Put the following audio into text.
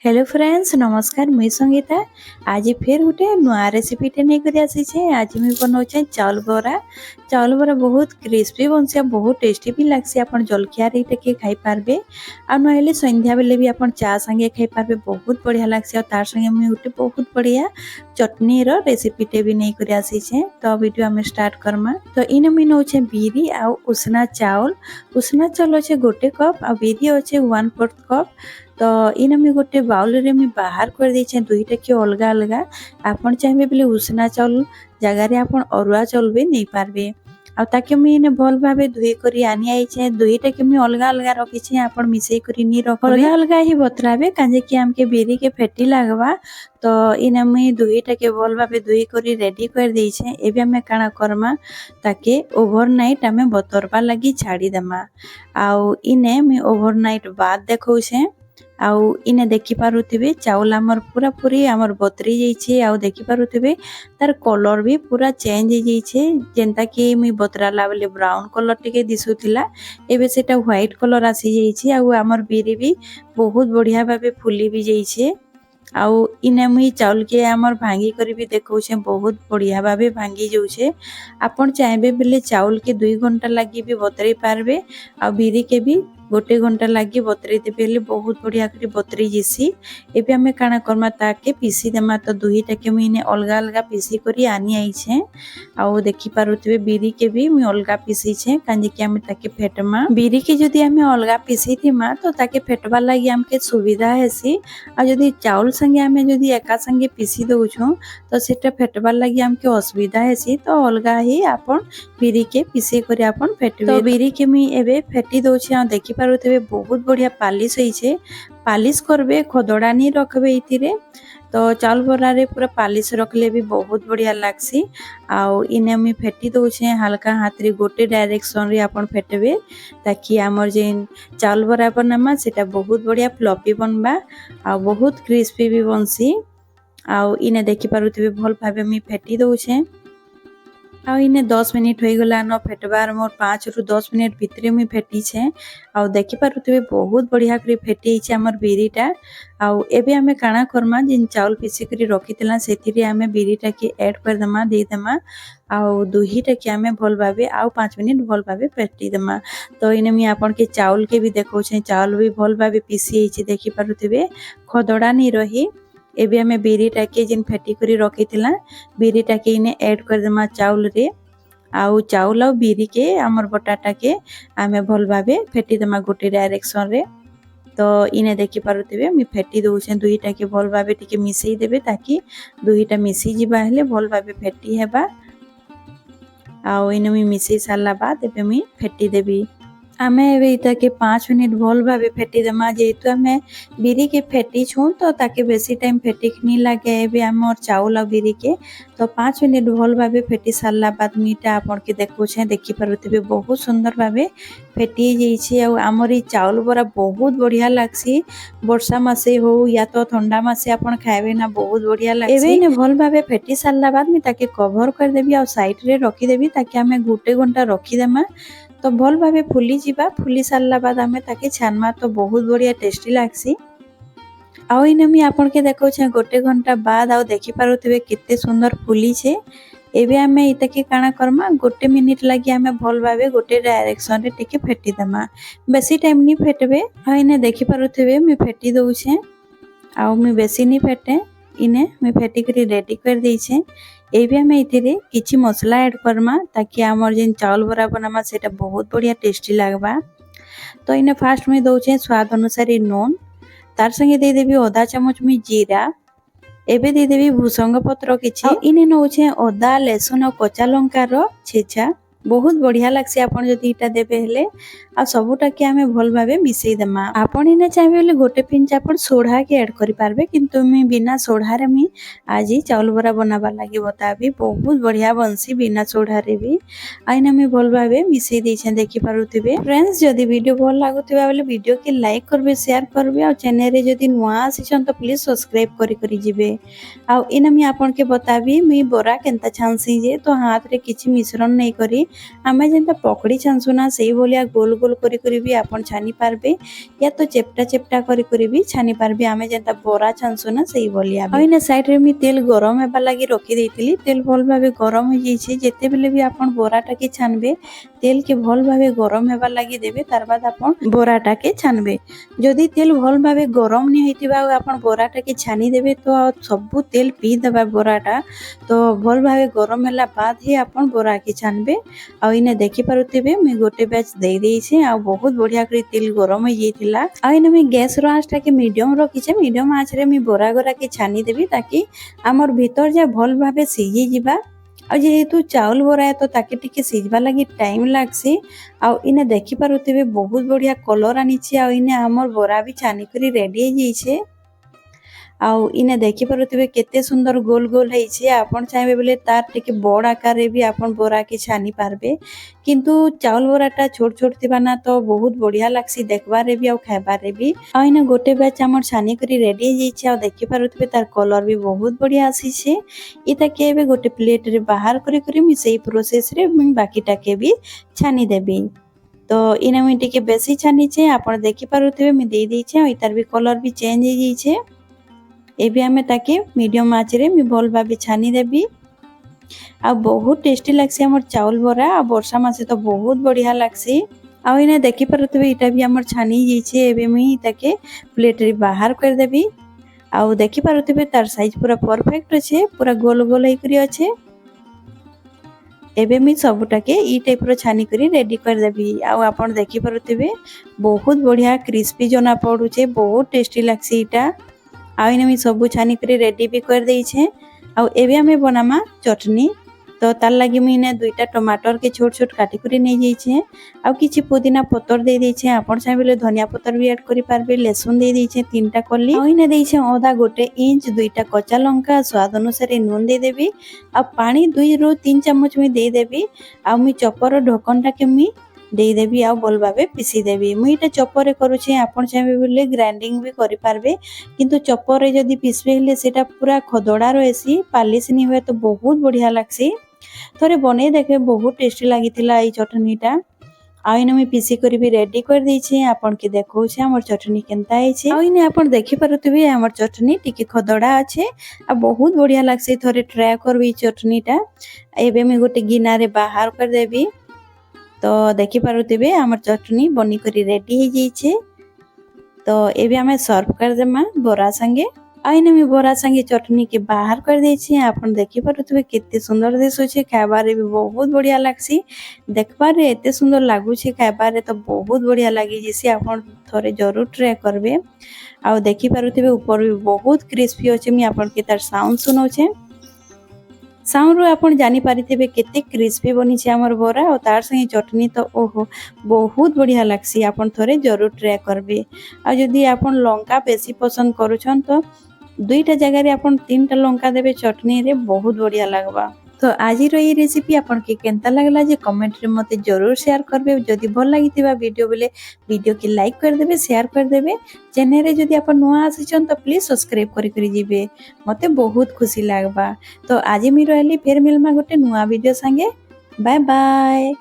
Hello friends नमस्कार मुई संगीता आज फिर गोटे नुआ रेसिपीटे नहीं कर आसी। आज मुझे बनाऊे चाउल बरा बहुत क्रिस्पी बनसी बहुत टेस्टी भी लगसी। आप जलखिया खाई पार्बे आ ना संध्या बेले भी आप चा संगे खाई पार्बे बहुत बढ़िया लगसी। तार संगे मुझे गोटे बहुत बढ़िया चटनी रेसिपीटे भी नहीं कर आसी। तो वीडियो आम स्टार्ट करमा। तो इन मुझे नौचे बिरी आ उसना चाउल अच्छे गोटे कप आ बिरी अच्छे 1/4 कप। तो इन मुझे गोटे बाउल रे मुझे बाहर कर दे दुईटा कि अलग अलग आपन चाहिए बोले उसना चाउल जगार आप अरुआ चाउल भी नहीं पार्बे। आके मुझे भल भाव धोई कर आनी आई दुईटा कि मुझे अलग अलग रखी आप मिसई कर रख अलग अलग ही बतराबे कहे कि आमके बिरी के फेटी लगवा। तो इन मुझे दुईटा के भल भाव धोई कर रेडी कर देछे। एबे हमें काना करमा ताके ओवरनाइट आमे बतरवा लगी छाड़ीदेमा। आउ इने मुझे ओवरनाइट बाद देखौछे आउ इने देखि पारुथिबे चाउल हमर पूरा पूरी हमर बतरी जाइछे। आउ देखि पारुथिबे तार कलर भी पूरा चेंज हो जाइछे जेंता कि मुई बतराला बेले ब्राउन कलर टिके दिसुथिला एबे सेटा व्हाइट कलर आसी जाइछे। आउ हमर बिरी भी बहुत बढ़िया भाबे फुली भी जाइछे। आउ इने मुई चाउल के हमर भांगी करी भी देखौछे बहुत बढ़िया भाबे भांगी जाउछे। आपण चाहेबे बेले चाउल के 2 घंटा लगी भी बतरी पारबे आ बिरी के भी 1 घंटा लगी बतरी देबे बहुत बढ़िया करी बतरी जिसी। एबे हमें काना करमा ताके पीसी देमा। तो दुईटा के मुई अलग अलग पीसी करी आनी आइछे। आउ देखि पारुथिबे बिरी के भी मुई अलग पीसी छे कांजे कि हमें ताके फेटमा बिरी के जदी हमें अलग पीसी थिमा तो ताके फेटवा लागि हमके सुविधा हेसी। आ जदी चाउल संगे हमें जदी एका संगे पीसी दउछु तो सेटा फेटवा लागि हमके असुविधा हेसी। तो अलग ही आपण बिरी के पीसी करी आपण फेटबे। तो बिरी के मुई एबे फेटी दउछि। आ देखि पारुथिबे बहुत बढ़िया पालिश होइछे। पालिश करबे खदड़ा नहीं रखबे इतिरे। तो चाउल बरा रे पूरा पालिश रखले भी बहुत बढ़िया लागसी। आउ इने मुई फेटी दउछे हल्का हाथ रे गोटे डायरेक्शन रे आपण फेटबे ताकि हमर जे चाउल बरा बनमा सेटा बहुत बढ़िया फ्लफी बनबा आ बहुत क्रिस्पी भी बनसी। आउ इने देखि पारुथिबे भल भाबे मुई फेटी दउछे। आउ इने 10 मिनिट हो गला न फेटबार मोर 5 रु 10 मिनिट भितरे मुई फेटी छे। आउ देखि पारुथिबे बहुत बढ़िया करी फेटी छे हमर बिरीटा। आउ एबे हमें काना करमा जिन चाउल पीसी करी रखितला सेतिरे हमें बिरीटा के ऐड कर देमा दे देमा। आउ दुहीटा के हमें भल भाबे आउ 5 मिनिट भल भाबे फेटी देमा। तो इने मी आपन के चाउल के भी देखौ छे चाउल भी भल भाबे पीसी छे देखि पारुथिबे खदड़ा नहीं रही। एबे हमें बिरीटा के जिन फेटी करी रखितला बिरीटा के इने ऐड कर देमा चाउल रे। आउ चाउल आ बिरी के हमर बटाटा के आमे भल भाबे फेटी देमा गोटे डायरेक्शन रे। तो इने देखि पारुथिबे मी फेटी दउछे दुईटा के भल भाबे टिके मिसई देबे ताकि दुईटा मिसी जिबा हेले भल भाबे फेटी हेबा। आउ इने मी मिसई सारला बाद एबे मी फेटी देबी। आमे एबे इता के 5 मिनिट भल भाबे फेटी देमा जेहेतु आमे बिरी के फेटी छु तो ताके बेसी टाइम फेटी नहीं लागे। एबे हमर चाउल आ बिरी के तो 5 मिनिट भल भाबे फेटी सारला बाद मीटा आपन के देखौ छे देखि पारुथिबे बहुत सुंदर भाबे फेटी जाइछे। आ हमर ई चाउल बरा बहुत बढ़िया लागसी वर्षा मासे हो या तो ठंडा मासे आपन खाइबे ना बहुत बढ़िया लागसी। एबे ने भल भाबे फेटी सारला बाद मी ताके कवर कर देबी आ साइड रे रखी देबी ताकि हमें 1 घंटा रखी देमा। तो भल भाबे फुली जिबा फुली सारला बाद हमें ताके छानमा तो बहुत बढ़िया टेस्टी लागसी। आउ इने मी आपन के देखौ छे 1 घंटा बाद आउ देखि पारुथिबे केते सुंदर फुली छे। एबे हमें इता के काना करमा 1 मिनिट लगी हमें भल भाबे गोटे डायरेक्शन रे टिके फेटी देमा बेसी टाइम नहीं फेटबे। आ इने देखि पारुथिबे मी फेटी दउछे आउ मी बेसी नहीं फेटे इने मी फेटी करी रेडी कर देछे। एबे हमें इतिरे किछि मसला ऐड करमा ताकि हमर जेन चाउल बरा बनामा सेटा बहुत बढ़िया टेस्टी लागबा। तो इने फास्ट में दउछे स्वाद अनुसार नून तार संगे दे देबी आधा चामच में जीरा। एबे दे देबी भूसंग पत्र किछि। इने नउछे अदा लहसुन और कच्चा लंका रो छेचा बहुत बढ़िया लागसी आपन जदी इटा देबे हेले। आ सबुटा के हमें भल भाबे मिसई देमा। आपन इने चाहेबे ले गोटे पिंच आपन सोढा के ऐड करि पारबे किंतु मी बिना सोढा रे मी आज चाउल बरा बनाबा लागि बताबी बहुत बढ़िया बनसी बिना सोढा रे भी। आइना मी भल भाबे मिसई देछे देखि पारुथिबे। फ्रेंड्स जदी वीडियो भल लागुथिबा बेले वीडियो के लाइक करबे शेयर करबे आ चैनल रे जदी नुआ आसीछन तो प्लीज सब्सक्राइब करि जिबे। आ इना मी आपन के बताबी मी बरा केनता छानसी जे तो हाथ रे किछि मिश्रण नै करी आमे जेंता पकड़ी छानसुना सेही बोलिया गोल गोल करी भी आपण छानी पारबे या तो चेप्टा चेप्टा करी भी छानी पारबे आमे जेंता बोरा छानसु ना सही बोलिया आइना साइड रे मी तेल गरम हेबा लागि रखी देइतिली तेल भल भाबे गरम हो जाइछे जेते बेले भी आपण बोराटा के छानबे तेल के भल भाबे गरम हेबा लागि देबे तार बाद आपण बोराटा के छानबे जदि तेल भल भाबे गरम नि हेतिबा आपण बोराटा के छानी देबे तो सब तेल पी देबा बोराटा तो भल भाबे गरम होला बाद ही आपण बोरा के छानबे आ इने देखि पारुथिबे मी गोटे बैच दे देइछे आ बहुत बढ़िया करी तेल गरम हो जाइतिला आ इने मी गैस रो आंच के मीडियम रखिछे मीडियम आंच रे मी बोरा गोरा के छानी देबी ताकि हमर भीतर जे भल भाबे सिझी जिबा आ जेहेतु चाउल बोरा है तो ताके टिके सिझबा लागि टाइम लागसी आ इने देखि पारुथिबे बहुत बढ़िया कलर आनिछि आ इने हमर बोरा भी छानी करी रेडी हो जाइछे आउ इने देखि पारुथिबे केते सुंदर गोल गोल हेइछे आपण चाहेबे बोले तार टिके बड़ आकार रे भी आपण बोरा के छानी पारबे किंतु चाउल बोराटा छोट छोट थिबा ना तो बहुत बढ़िया लागसी देखबा रे भी आ खाइबा रे भी आ इने गोटे बैच हमर छानी करी रेडी हो जाइछे आ देखि पारुथिबे तार कलर भी बहुत बढ़िया आसीछे इता के बे गोटे प्लेट रे बाहर करी मी सेही प्रोसेस रे मी बाकीटा के भी छानी देबी तो इने मी टिके बेसी छानी छे आपण देखि पारुथिबे मी दे देइछे आ इतार भी कलर भी चेंज हो जाइछे एबे हमें ताके मीडियम आंच रे मी भल भाबे छानी देबी आ बहुत टेस्टी लागसी हमर चाउल बोरा आ वर्षा मासे तो बहुत बढ़िया लागसी आ इने देखि पारुथिबे इटा भी हमर छानी जाइछे एबे मी ताके प्लेट रे बाहर कर देबी आ देखि पारुथिबे तार साइज पूरा परफेक्ट अछि पूरा गोल गोल हे करी अछि एबे मी सबटा के ई टाइप रो छानी करी रेडी कर देबी आ आपण देखि पारुथिबे बहुत बढ़िया क्रिस्पी जना पडुचे बहुत टेस्टी लागसी इटा आ इने मी सब छानी करी रेडी भी कर देइछे आ एबे हमें बनामा चटनी तो तार लागि मी ने दुईटा टमाटर के छोट छोट काटी करी नै जाइछे आ किछि पुदीना पत्तर दे देइछे आपण चाहेबे धनिया पत्तर भी ऐड करि पारबे लहसुन दे देइछे तीनटा कल्ली आ इने देइछे अदा गोटे इंच दुईटा कच्चा लंका स्वाद अनुसार नून दे देबी आ पानी 2 रो 3 चम्मच में दे देबी आ मी चपर ढक्कनटा के मी दे देबी आ भल भाबे पिसी देबी मुई इटा चपर रे करूछे आपण चाहेबे बोले ग्राइंडिंग भी करि पारबे किंतु चपर रे जदी पिसबे हेले सेटा पूरा खदड़ा रहसी पालिस नि होय तो बहुत बढ़िया लागसी थोरे बने देखे बहुत टेस्टी लागितिला ई चटनीटा आ इने मी पीसी करी भी रेडी कर देइछे आपण के देखौछे हमर चटनी केनता आइछे आ इने आपण देखि पारुथिबे हमर चटनी टिके खदड़ा अछि आ बहुत बढ़िया लागसी थोरे ट्राई करबी चटनीटा एबे मी गोटे गिना रे बाहर कर देबी तो देखि पारुथिबे हमर चटनी बनी करी रेडी हो जाइछे तो एबे हमें सर्व कर देमा बोरा संगे आइने मी बोरा संगे चटनी के बाहर कर देइछे आपण देखि पारुथिबे केते सुंदर दिसुछे खाइबा रे भी बहुत बढ़िया लागसी देखबा रे एते सुंदर लागुछे खाइबा रे तो बहुत बढ़िया लागि जेसी आपण थोरे जरूर ट्राई करबे आ देखि पारुथिबे ऊपर भी बहुत क्रिस्पी होचे मी आपण के तार साउंड सुनोछे साउंड रो आपण जानि पारिथिबे केते क्रिस्पी बनी छे हमर बोरा और तार संगे चटनी तो ओहो बहुत बढ़िया लागसी आपण थोरे जरूर ट्राई करबे आ जदी आपण लंका बेसी पसंद करूछन तो दुईटा जगह रे आपण तीनटा लंका देबे चटनी रे बहुत बढ़िया लागबा तो आज रो ये रेसिपी आपण के केनता लागला जे कमेंट रे मते जरूर शेयर करबे जदी भल लागितिबा वीडियो बोले वीडियो के लाइक कर देबे शेयर कर देबे चैनल रे जदी आपण नुआ आसीछन तो प्लीज सब्सक्राइब करी जिबे मते बहुत खुशी लागबा तो आज मी रहली फेर मिलमा गोटे नुआ वीडियो संगे बाय बाय।